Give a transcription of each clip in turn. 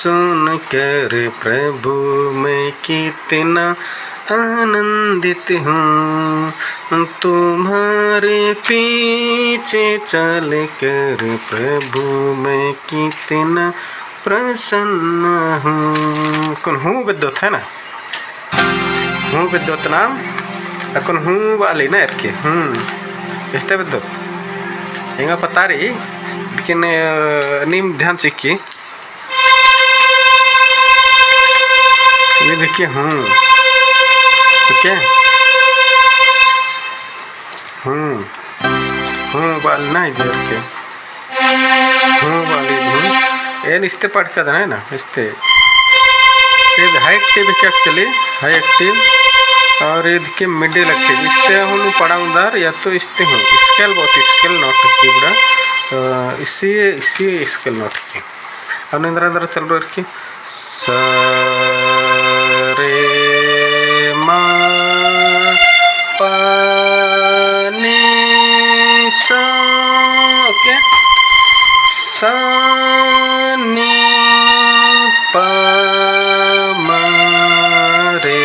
सुन कर प्रभु मैं कितना आनंदित हूँ, तुम्हारे पीछे चल कर प्रभु मैं कितना प्रसन्न हूँ. कौन हूँ बेदोत है ना, हूँ बेदोत नाम अकुन हूँ वाली ना यार के इस्ते बेदोत हिंगा पता रही लेकिन नीम ध्यान सीखी ये देखिए ओके वाली ना इधर के वाली ಏನ್ ಇಷ್ಟೇ ಪಡ್ತದ ना इस्ते ये high active actually high active और ಇದಕ್ಕೆ मिडिल एक्टिव इस्ते हूँ पढ़ाऊँदार या तो इस्ते हूँ स्केल बहुत स्केल नोट की बड़ा इसी स्केल नोट की अब इंद्र अंदर चल रहा है कि सा रे मा पा नी सा ओके सा नी पा मा रे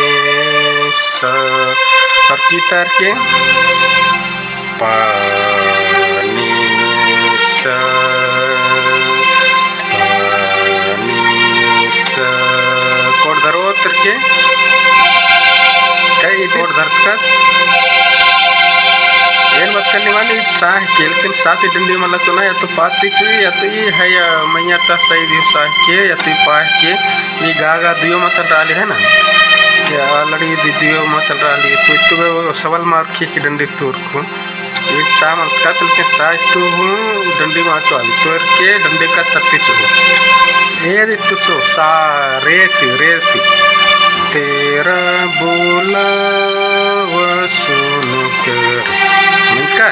सा और गिटार के पा नी सा कोड धरो करके कई कोड धर्च का ಏನ್ ಬತ್ಕಲ್ಲಿ ವಾಲಿ ಸಾಹ ಕೇಳ್ತೀನಿ ಸಾತಿ ಡಿಂಡಿ ಮಲ್ಲ ಚುನಾ या तो पाती चुई या तो ये है या मैया ता सही दियो साह के या तो पाह के ये गागा दियो मसल डाली है ना या लड़ी दियो मसल डाली तो सवाल मार की डंडी तोर को ये सामान का तो के साह तो डंडी मार वाली तोर के डंडी का तत्ती चुनो ये तो चो सा रेती तेरा बोला सुन कर मीन्स का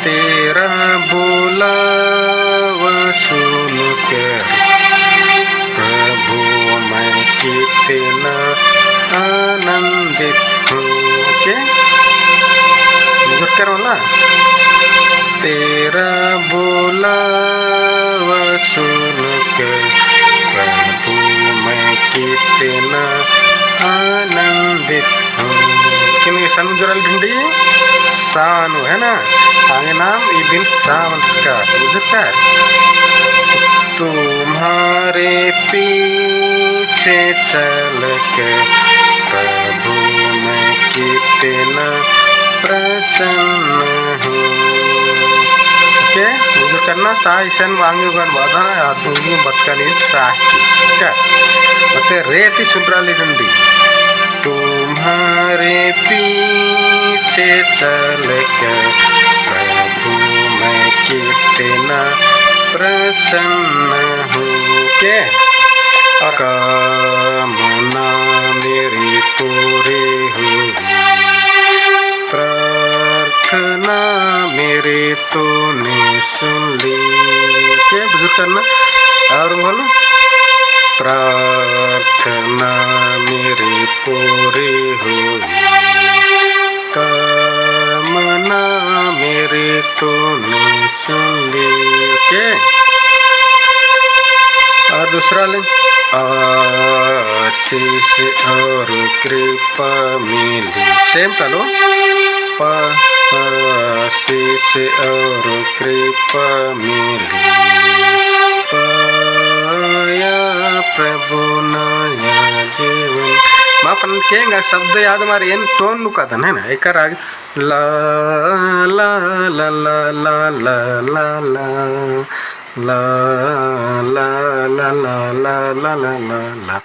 तेरा बोला सुन कर प्रभु मैं कितना आनंदित हूँ. ओके करो ना तेरा बोला सुन कर प्रभु मैं कितना आनंदित हूँ. किन समुद्र ढूंढी सानु है ना आगे नाम ये दिन सावन का बुझता है तुम्हारे पीछे चल के प्रभु मैं कितना प्रसन्न हूँ. ओके मुझे करना साह ईशन वांगे गन बाधा ना आदमी बचका नहीं साह की क्या मते रेती सुब्राली डंडी तुम्हारे पीछे चल कर प्रभु मैं कितना प्रसन्न हूँ. के और कामना मेरी पूरी हुई प्रार्थना मेरी तूने सुन ली. क्या बुजुर्ग करना और बोलो प्रार्थना मेरी पूरी हुई कामना मेरी तूने सुन ली. ओके और दूसरा ले आशीष और कृपा मिली सेम करो आशीष और कृपा मिली प्रभु नया जीवन मापन केंगा शब्द याद मारे एन टोन लुका था है ना एक राग ला ला ला ला ला ला ला ला ला ला ला ला ला ला ला ला